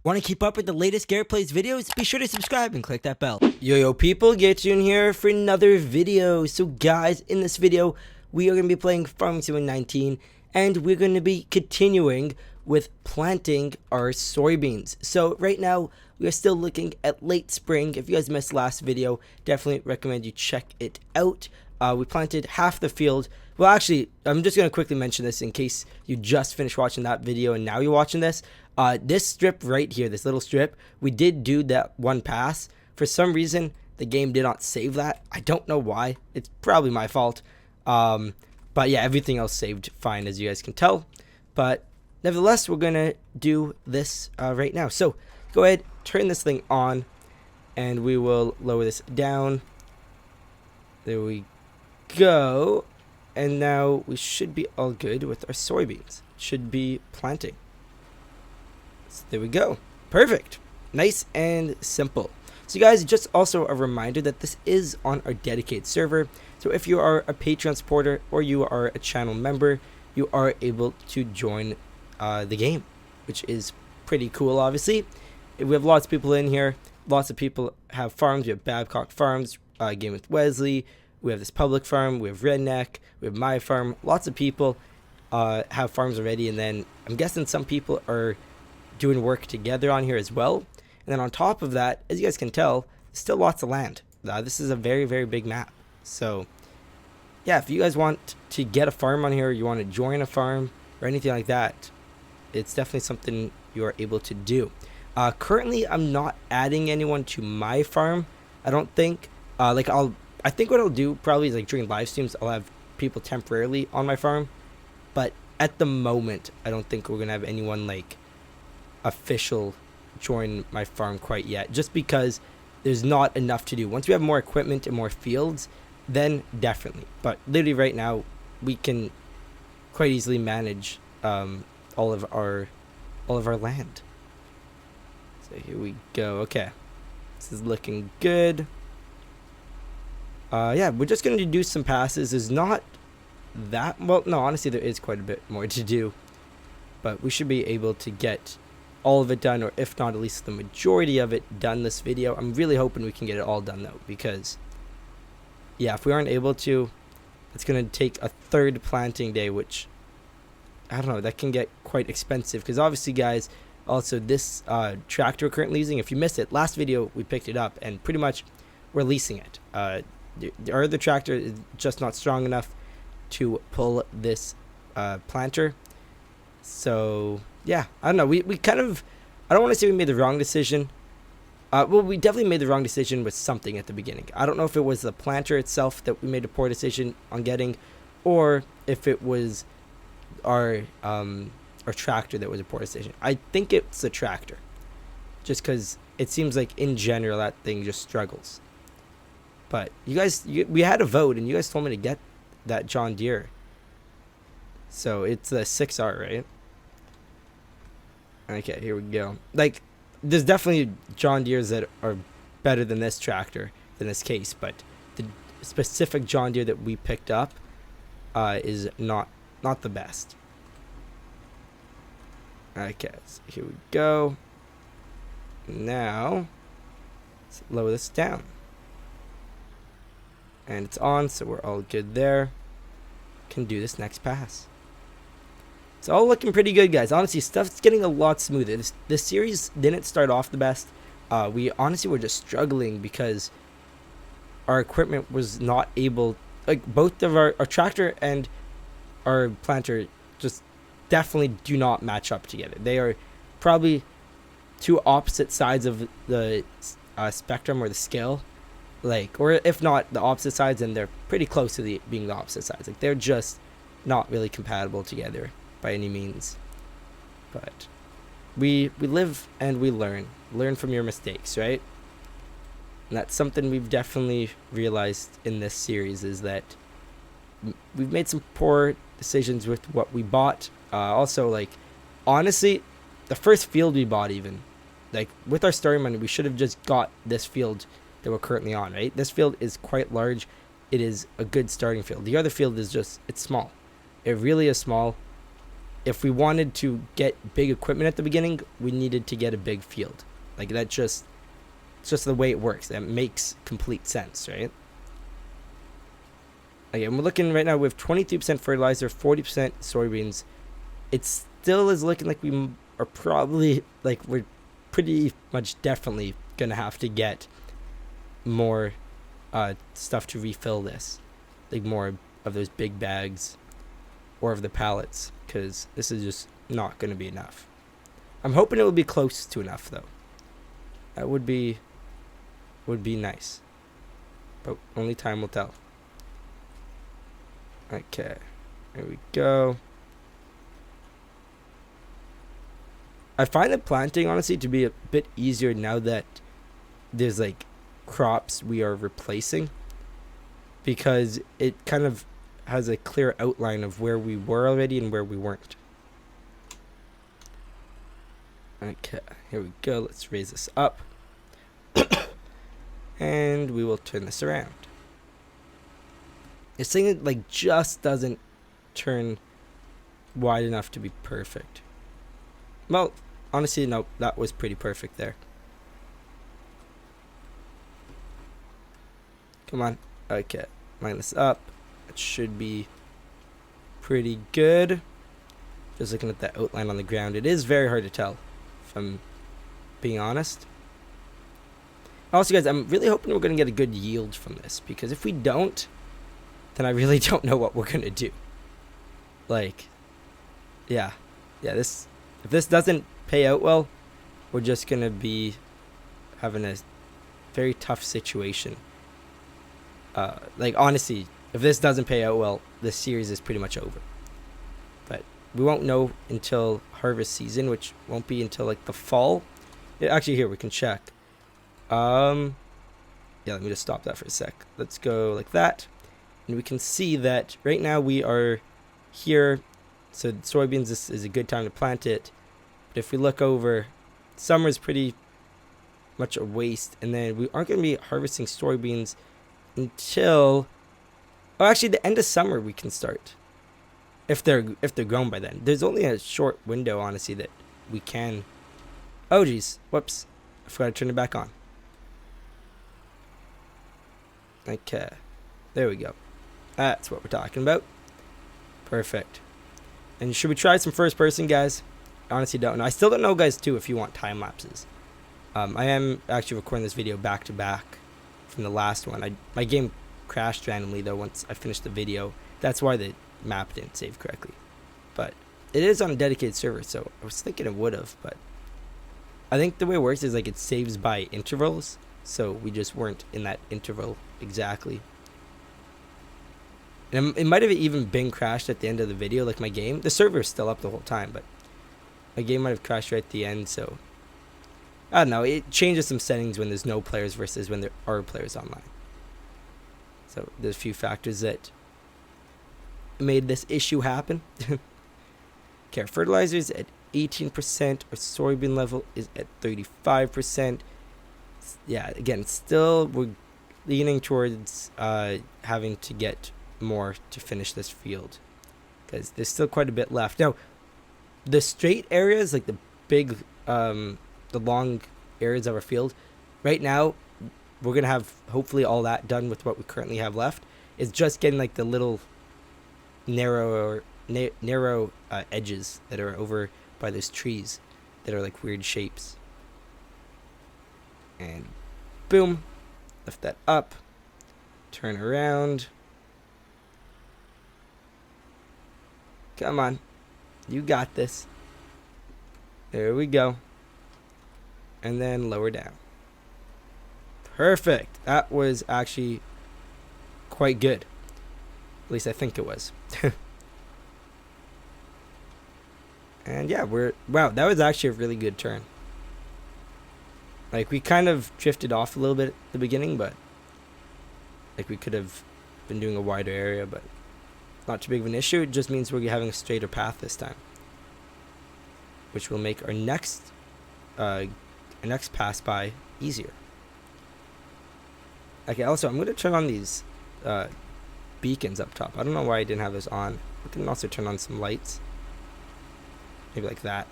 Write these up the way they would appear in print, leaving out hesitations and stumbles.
Want to keep up with the latest Garrett Plays videos? Be sure to subscribe and click that bell. Yo people, get you in here for another video. So guys, in this video, we are going to be playing Farming Sim 19, and we're going to be continuing with planting our soybeans. So right now, we are still looking at late spring. If you guys missed last video, definitely recommend you check it out. We planted half the field. Well, actually, I'm just going to quickly mention this in case you just finished watching that video and now you're watching this. This strip right here, this little strip, we did do that one pass. For some reason, the game did not save that. I don't know why. It's probably my fault. But yeah, everything else saved fine, as you guys can tell. But nevertheless, we're going to do this right now. So go ahead, turn this thing on, and we will lower this down. There we go. And now we should be all good with our soybeans. Should be planting. So there we go. Perfect. Nice and simple. So guys, just also a reminder that this is on our dedicated server. So if you are a Patreon supporter or you are a channel member, you are able to join the game, which is pretty cool, obviously. We have lots of people in here. Lots of people have farms. We have Babcock Farms, game with Wesley. We have this public farm. We have RedNeck. We have my farm. Lots of people have farms already. And then I'm guessing some people are doing work together on here as well. And then on top of that, as you guys can tell, still lots of land. This is a very, very big map. So yeah, if you guys want to get a farm on here, you want to join a farm or anything like that, it's definitely something you are able to do. Currently, I'm not adding anyone to my farm. I don't think. I think what I'll do probably is, like, during live streams, I'll have people temporarily on my farm. But at the moment, I don't think we're gonna have anyone like official join my farm quite yet, just because there's not enough to do. Once we have more equipment and more fields, then definitely. But literally right now, we can quite easily manage all of our land. So here we go. Okay, this is looking good. Yeah, we're just going to do some passes. There's not that, well, no, honestly, there is quite a bit more to do. But we should be able to get all of it done, or if not, at least the majority of it done this video. I'm really hoping we can get it all done, though, because, yeah, if we aren't able to, it's going to take a third planting day, which, I don't know, that can get quite expensive. Because obviously, guys, also this tractor we're currently using, if you missed it, last video we picked it up, and pretty much we're leasing it. The other tractor is just not strong enough to pull this planter. So yeah, I don't know, we kind of, I don't want to say we made the wrong decision. Well, we definitely made the wrong decision with something at the beginning. I don't know if it was the planter itself that we made a poor decision on getting, or if it was our tractor that was a poor decision. I think it's the tractor, just because it seems like in general that thing just struggles. But you guys, we had a vote, and you guys told me to get that John Deere. So it's the 6R, right? Okay, here we go. Like, there's definitely John Deeres that are better than this tractor, in this case. But the specific John Deere that we picked up is not the best. Okay, so here we go. Now, let's lower this down. And it's on, so we're all good there. Can do this next pass. It's all looking pretty good, guys. Honestly, stuff's getting a lot smoother. This series didn't start off the best. We honestly were just struggling because our equipment was not able, like, both of our tractor and our planter just definitely do not match up together. They are probably two opposite sides of the spectrum or the scale. Like, or if not the opposite sides, then they're pretty close to being the opposite sides. Like, they're just not really compatible together by any means. But we live and we learn from your mistakes, right? And that's something we've definitely realized in this series, is that we've made some poor decisions with what we bought. Also, like, honestly, the first field we bought, even, like, with our starting money, we should have just got this field that we're currently on, right? This field is quite large. It is a good starting field. The other field is just, it's small. It really is small. if we wanted to get big equipment at the beginning, we needed to get a big field. Like, it's just the way it works. That makes complete sense, right? Okay, and we're looking right now, we have 23% fertilizer, 40% soybeans. It still is looking like we are probably, like, we're pretty much definitely gonna have to get more stuff to refill this, like more of those big bags or of the pallets, because this is just not gonna be enough. I'm hoping it will be close to enough though. That would be nice, but only time will tell. Okay, there we go. I find the planting, honestly, to be a bit easier now that there's, like, crops we are replacing, because it kind of has a clear outline of where we were already and where we weren't. Okay, here we go. Let's raise this up. And we will turn this around. This thing, like, just doesn't turn wide enough to be perfect. Well, honestly, no, that was pretty perfect there. Come on. Okay, line this up. It should be pretty good. Just looking at that outline on the ground, it is very hard to tell, if I'm being honest. Also, guys, I'm really hoping we're going to get a good yield from this, because if we don't, then I really don't know what we're going to do. Like, yeah, if this doesn't pay out well, we're just going to be having a very tough situation. Like, honestly, if this doesn't pay out well, this series is pretty much over. But we won't know until harvest season, which won't be until, like, the fall. Yeah, actually, here, we can check. Yeah, let me just stop that for a sec. Let's go like that. And we can see that right now we are here. So soybeans, this is a good time to plant it. But if we look over, summer is pretty much a waste. And then we aren't going to be harvesting soybeans until, oh, actually the end of summer we can start. If they're grown by then. There's only a short window, honestly, that we can. Oh, geez. Whoops. I forgot to turn it back on. Okay, there we go. That's what we're talking about. Perfect. And should we try some first person, guys? I honestly don't know. I still don't know, guys, too, if you want time lapses. I am actually recording this video back to back from the last one. My game crashed randomly though once I finished the video. That's why the map didn't save correctly. But it is on a dedicated server, so I was thinking it would have, but I think the way it works is, like, it saves by intervals. So we just weren't in that interval exactly. And it might have even been crashed at the end of the video, like my game. The server is still up the whole time, but my game might have crashed right at the end, so I don't know. It changes some settings when there's no players versus when there are players online. So there's a few factors that made this issue happen. Okay, our fertilizer is at 18%. Our soybean level is at 35%. Yeah, again, still we're leaning towards having to get more to finish this field, because there's still quite a bit left. Now, the straight areas, like the big, the long areas of our field, right now, we're going to have hopefully all that done with what we currently have left. It's just getting, like, the little narrow edges that are over by those trees that are, like, weird shapes. And boom, lift that up, turn around. Come on, you got this. There we go. And then lower down. Perfect. That was actually quite good. At least I think it was. And yeah, wow, that was actually a really good turn. Like, we kind of drifted off a little bit at the beginning, but, like, we could have been doing a wider area, but not too big of an issue. It just means we're having a straighter path this time, which will make our next pass by easier. Okay, also, I'm going to turn on these beacons up top. I don't know why I didn't have those on. We can also turn on some lights. Maybe like that.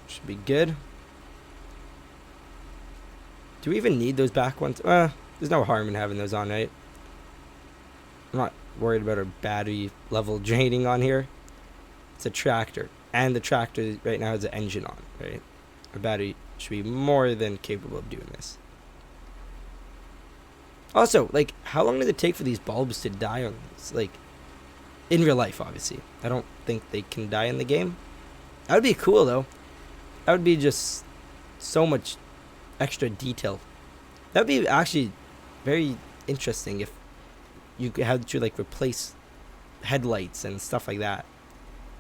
Should be good. Do we even need those back ones? There's no harm in having those on, right? I'm not worried about our battery level draining on here. It's a tractor. And the tractor right now has an engine on, right? Our battery should be more than capable of doing this. Also, like, how long did it take for these bulbs to die on this? Like, in real life, obviously. I don't think they can die in the game. That would be cool, though. That would be just so much extra detail. That would be actually very interesting if you had to, like, replace headlights and stuff like that.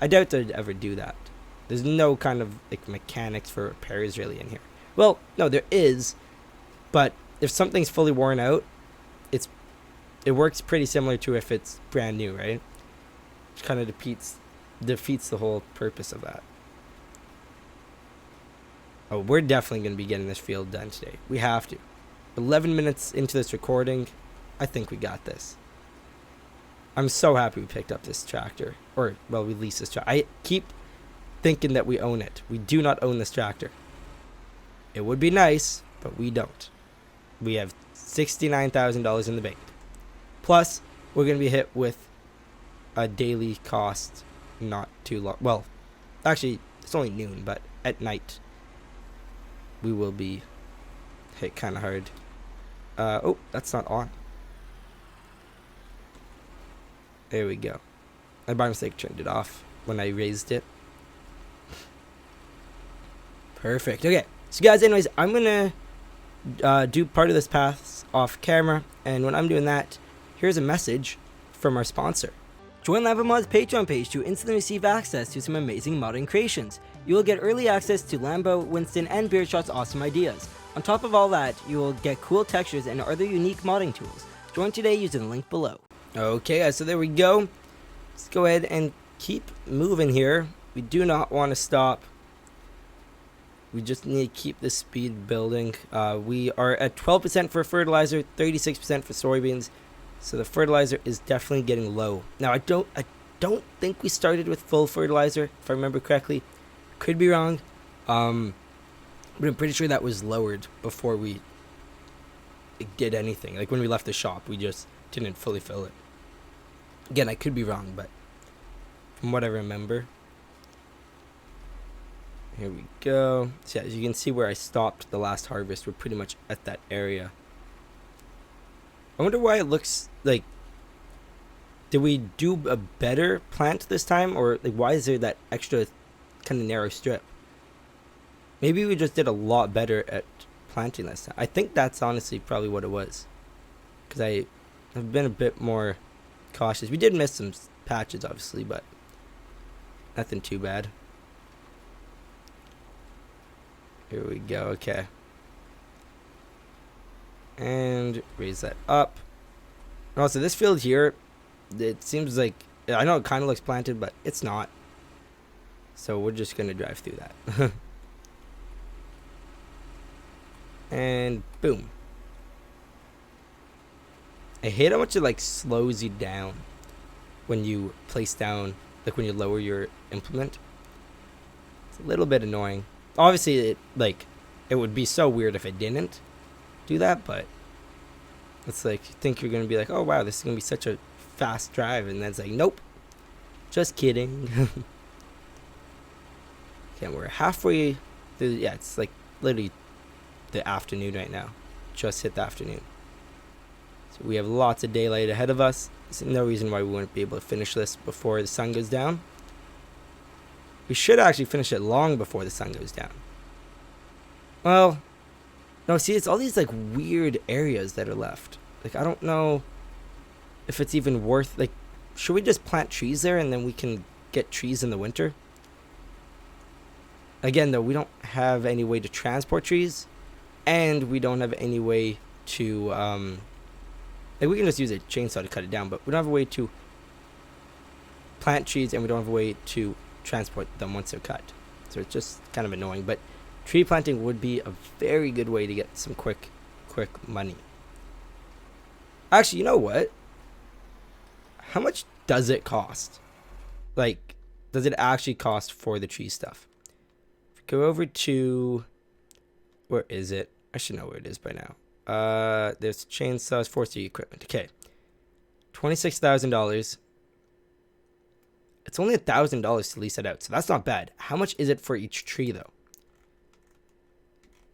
I doubt they'd ever do that. There's no kind of, like, mechanics for repairs really in here. Well, no, there is. But if something's fully worn out, it works pretty similar to if it's brand new, right? Which kind of defeats the whole purpose of that. Oh, we're definitely going to be getting this field done today. We have to. 11 minutes into this recording, I think we got this. I'm so happy we picked up this tractor. Or, well, we leased this tractor. I keep thinking that we own it. We do not own this tractor. It would be nice, but we don't. We have $69,000 in the bank. Plus, we're going to be hit with a daily cost not too long. Well, actually, it's only noon, but at night, we will be hit kind of hard. Oh, that's not on. There we go. I by mistake turned it off when I raised it. Perfect. Okay. So guys, anyways, I'm going to do part of this path off camera. And when I'm doing that, here's a message from our sponsor. Join Lambo Mods' Patreon page to instantly receive access to some amazing modding creations. You will get early access to Lambo, Winston, and Beardshot's awesome ideas. On top of all that, you will get cool textures and other unique modding tools. Join today using the link below. Okay guys, so there we go. Let's go ahead and keep moving here. We do not want to stop. We just need to keep the speed building. We are at 12% for fertilizer, 36% for soybeans. So the fertilizer is definitely getting low. Now I don't think we started with full fertilizer, if I remember correctly. Could be wrong. But I'm pretty sure that was lowered before we did anything. Like when we left the shop, we just didn't fully fill it. Again, I could be wrong, but from what I remember. Here we go. So yeah, as you can see where I stopped the last harvest, we're pretty much at that area. I wonder why it looks like, did we do a better plant this time? Or like, why is there that extra kind of narrow strip? Maybe we just did a lot better at planting this time. I think that's honestly probably what it was. Because I have been a bit more cautious. We did miss some patches, obviously, but nothing too bad. Here we go, okay. And raise that up. Also, this field here, it seems like, I know it kind of looks planted, but it's not. So we're just going to drive through that. And boom. I hate how much it like slows you down when you place down, like when you lower your implement. It's a little bit annoying. Obviously, it would be so weird if it didn't do that, but it's like you think you're gonna be like, oh wow, this is gonna be such a fast drive, and then it's like, nope, just kidding. Okay, we're halfway through. Yeah, it's like literally the afternoon right now. Just hit the afternoon, so we have lots of daylight ahead of us. There's no reason why we wouldn't be able to finish this before the sun goes down. We should actually finish it long before the sun goes down. Well, no, see, it's all these like weird areas that are left. Like, I don't know if it's even worth, like, should we just plant trees there and then we can get trees in the winter? Again, though, we don't have any way to transport trees, and we don't have any way to, like, we can just use a chainsaw to cut it down, but we don't have a way to plant trees, and we don't have a way to transport them once they're cut. So it's just kind of annoying, but tree planting would be a very good way to get some quick money. Actually, you know what? How much does it cost? Like, does it actually cost for the tree stuff? Go over to, where is it? I should know where it is by now. There's chainsaws, forestry equipment. Okay, $26,000. It's only $1,000 to lease it out, so that's not bad. How much is it for each tree though?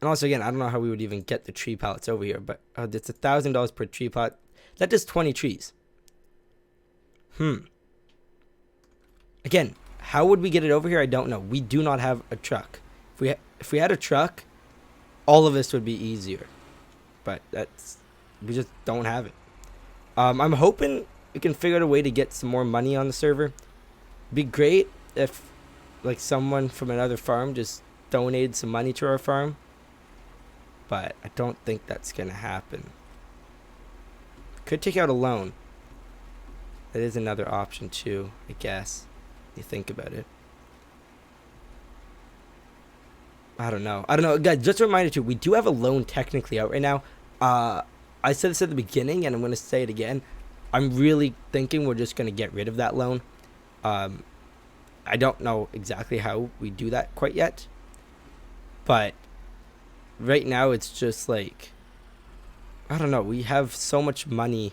And also, again, I don't know how we would even get the tree pallets over here, but it's $1,000 per tree pallet. That does 20 trees. Again, how would we get it over here? I don't know. We do not have a truck. If we had a truck, all of this would be easier. But we just don't have it. I'm hoping we can figure out a way to get some more money on the server. It'd be great if like someone from another farm just donated some money to our farm. But I don't think that's gonna happen. Could take out a loan. That is another option too, I guess. You think about it. I don't know, guys. Just a reminder too, we do have a loan technically out right now. I said this at the beginning, and I'm gonna say it again. I'm really thinking we're just gonna get rid of that loan. I don't know exactly how we do that quite yet, but right now it's just like, I don't know. We have so much money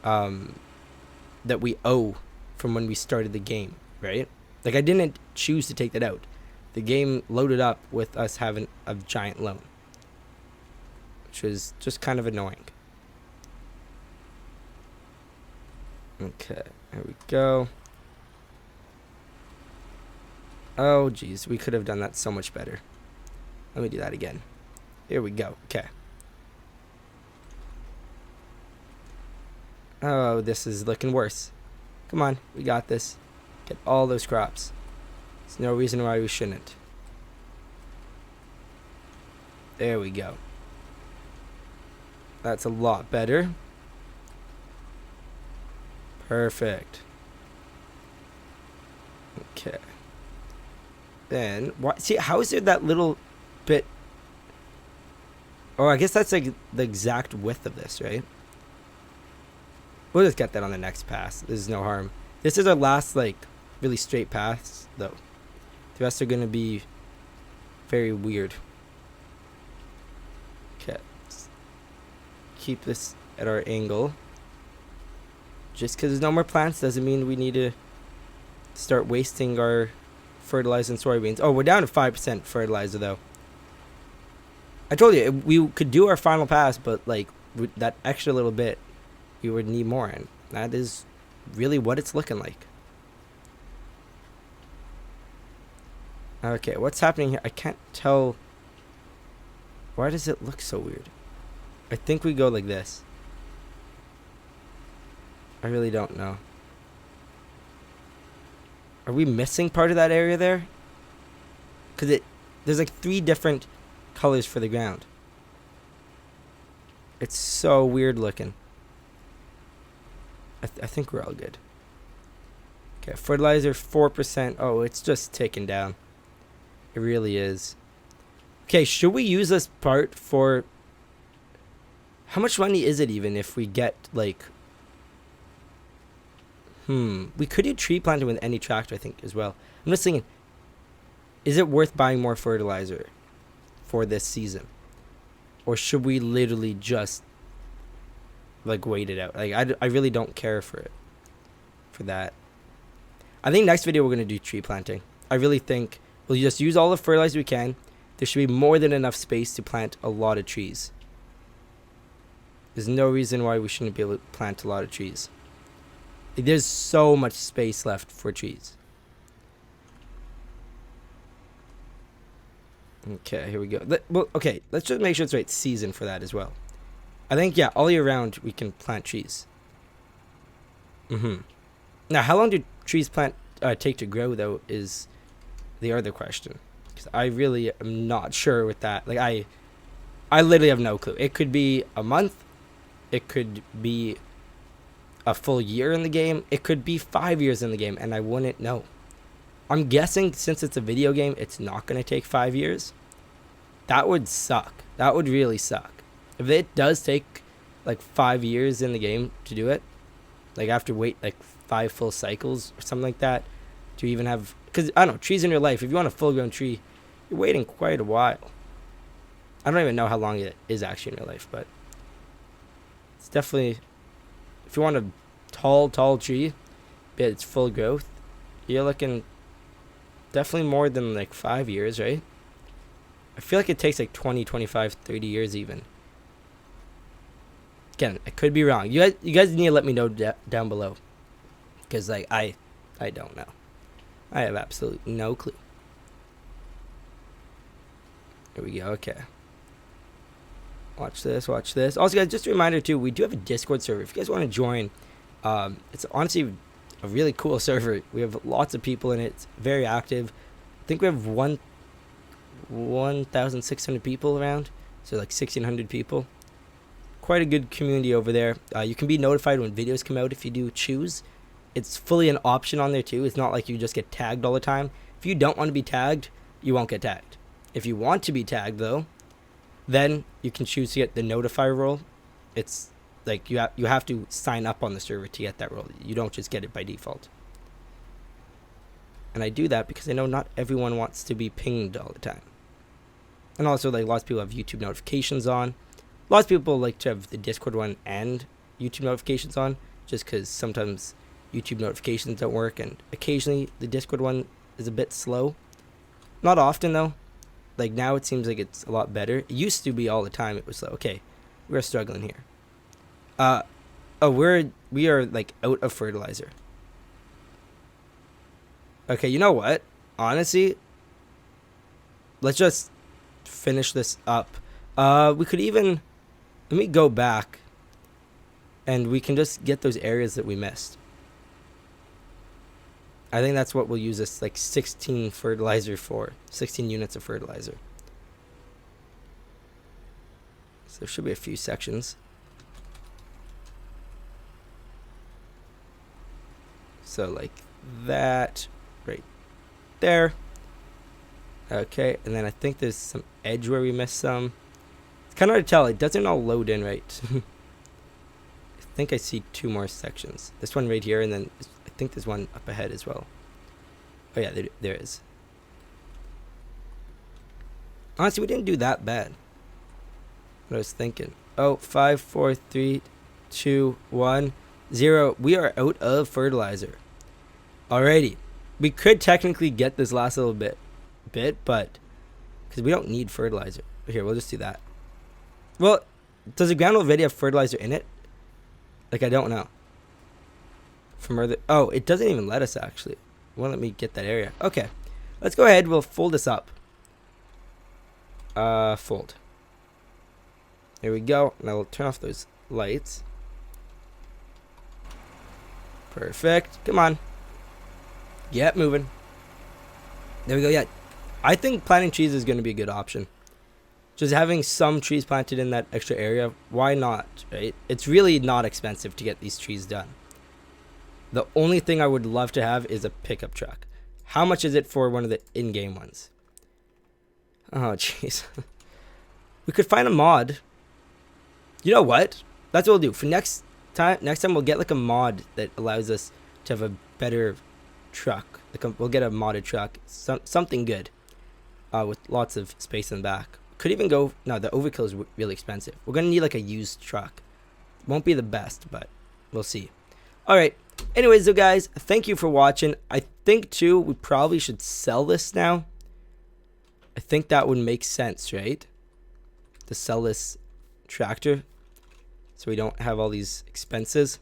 that we owe from when we started the game, right? Like, I didn't choose to take that out. The game loaded up with us having a giant loan, which is just kind of annoying. Okay, there we go. Oh, geez, we could have done that so much better. Let me do that again. Here we go. Okay. Oh, this is looking worse. Come on, we got this. Get all those crops. There's no reason why we shouldn't. There we go. That's a lot better. Perfect. Okay. Then, what? See, how is there that little bit? Oh, I guess that's like the exact width of this, right? We'll just get that on the next pass. This is no harm. This is our last, like, really straight pass, though. The rest are going to be very weird. Okay. Let's keep this at our angle. Just because there's no more plants doesn't mean we need to start wasting our fertilizer and soybeans. Oh, we're down to 5% fertilizer, though. I told you, we could do our final pass, but, like, with that extra little bit, we would need more, and that is really what it's looking like. Okay, what's happening here? I can't tell. Why does it look so weird? I think we go like this. I really don't know. Are we missing part of that area there? Because there's like 3 different colors for the ground. It's so weird looking. I think we're all good. Okay, fertilizer 4%. Oh, it's just ticking down. It really is. Okay, should we use this part for... How much money is it even if we get, like... We could do tree planting with any tractor, I think, as well. I'm just thinking, is it worth buying more fertilizer for this season? Or should we literally just... like, wait it out? Like, I really don't care for that. I think next video we're going to do tree planting. I really think we'll just use all the fertilizer we can. There should be more than enough space to plant a lot of trees. There's no reason why we shouldn't be able to plant a lot of trees. Like, there's so much space left for trees. Okay, here we go. Okay, let's just make sure it's right season for that as well. I think, yeah, all year round we can plant trees. Now, how long do trees take to grow, though, is the other question. Because I really am not sure with that. Like, I literally have no clue. It could be a month. It could be a full year in the game. It could be 5 years in the game, and I wouldn't know. I'm guessing since it's a video game, it's not going to take 5 years. That would suck. That would really suck. If it does take like 5 years in the game to do it, like I have to wait like 5 full cycles or something like that, to even have, because I don't know, trees in your life, if you want a full-grown tree, you're waiting quite a while. I don't even know how long it is actually in your life, but it's definitely, if you want a tall tree, but it's full growth, you're looking definitely more than like 5 years, right? I feel like it takes like 20, 25, 30 years even. Again, I could be wrong. You guys need to let me know down below, because like I don't know. I have absolutely no clue. Here we go. Okay. Watch this. Watch this. Also, guys, just a reminder too. We do have a Discord server. If you guys want to join, it's honestly a really cool server. We have lots of people in it. It's very active. I think we have 1,600 people around. So like 1,600 people. Quite a good community over there. You can be notified when videos come out if you do choose. It's fully an option on there too. It's not like you just get tagged all the time. If you don't want to be tagged, you won't get tagged. If you want to be tagged though, then you can choose to get the notify role. It's like you have to sign up on the server to get that role. You don't just get it by default. And I do that because I know not everyone wants to be pinged all the time. And also, like, lots of people have YouTube notifications on. Lots of people like to have the Discord one and YouTube notifications on, just because sometimes YouTube notifications don't work, and occasionally the Discord one is a bit slow. Not often though. Like now it seems like it's a lot better. It used to be all the time it was slow. Okay, we're struggling here. We are like out of fertilizer. Okay, you know what? Honestly, let's just finish this up. We could even, let me go back and we can just get those areas that we missed. I think that's what we'll use this like 16 fertilizer for. 16 units of fertilizer. So there should be a few sections. So like that right there. Okay, and then I think there's some edge where we missed some. It's kind of hard to tell. It doesn't all load in right. I think I see 2 more sections. This one right here, and then I think there's one up ahead as well. Oh yeah, there is. Honestly, we didn't do that bad. What I was thinking. Oh, 5, 4, 3, 2, 1, 0. We are out of fertilizer. Alrighty. We could technically get this last little bit, but because we don't need fertilizer. Here, we'll just do that. Well, does the ground already have fertilizer in it? Like, I don't know. Oh, it doesn't even let us actually. Won't let me get that area. Okay, let's go ahead. We'll fold this up. Fold. There we go. Now we'll turn off those lights. Perfect. Come on. Get moving. There we go. Yeah, I think planting trees is going to be a good option. Just having some trees planted in that extra area. Why not, right? It's really not expensive to get these trees done. The only thing I would love to have is a pickup truck. How much is it for one of the in-game ones? Oh, jeez. We could find a mod. You know what? That's what we'll do. For next time we'll get like a mod that allows us to have a better truck. Like we'll get a modded truck. Something good. With lots of space in the back. Could even go... No, the overkill is really expensive. We're going to need like a used truck. Won't be the best, but we'll see. Alright. Anyways, though, guys, thank you for watching. I think, too, we probably should sell this now. I think that would make sense, right? To sell this tractor. So we don't have all these expenses.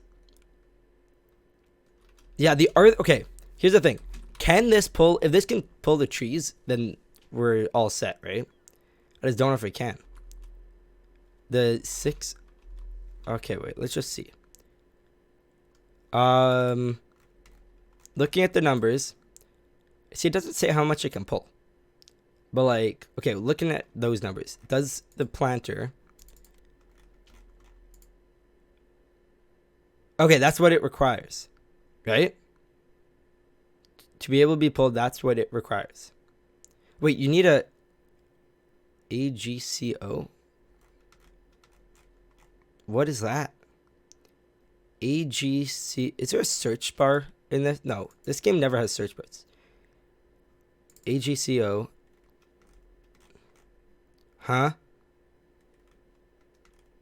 Yeah, okay, here's the thing. Can this pull... If this can pull the trees, then we're all set, right? I just don't know if we can. The 6... Okay, wait, let's just see. Looking at the numbers, see, it doesn't say how much it can pull. But like, okay, looking at those numbers, does the planter... Okay, that's what it requires, right? To be able to be pulled, that's what it requires. Wait, you need a AGCO? What is that? AGC... Is there a search bar in this? No, this game never has search bars. AGCO. Huh?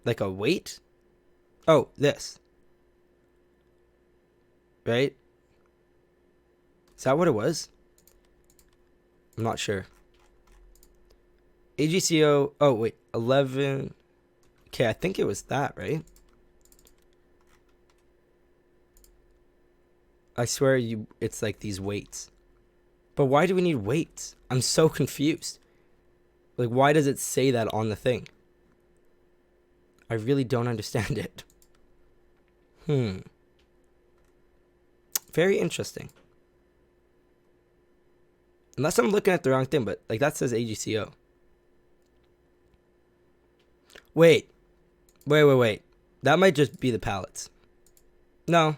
Like a weight? Oh, this. Right? Is that what it was? I'm not sure. AGCO. Oh, wait. 11. Okay, I think it was that, right? I swear it's like these weights. But why do we need weights? I'm so confused. Like, why does it say that on the thing? I really don't understand it. Very interesting. Unless I'm looking at the wrong thing, but like that says AGCO. Wait. That might just be the pallets. No.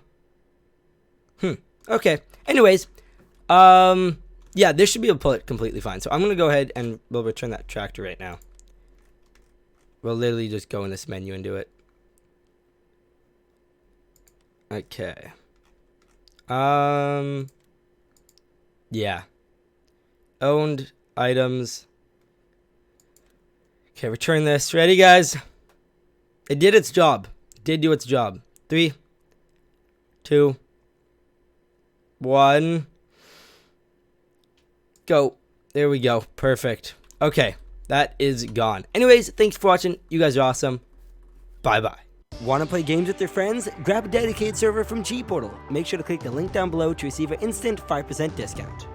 Okay. Anyways, yeah, this should be completely fine. So I'm gonna go ahead and we'll return that tractor right now. We'll literally just go in this menu and do it. Okay. Yeah. Owned items. Okay, return this. Ready, guys? It did its job. It did do its job. 3, 2, 1. Go. There we go. Perfect. Okay, that is gone. Anyways, thanks for watching. You guys are awesome. Bye-bye. Want to play games with your friends? Grab a dedicated server from GPortal. Make sure to click the link down below to receive an instant 5% discount.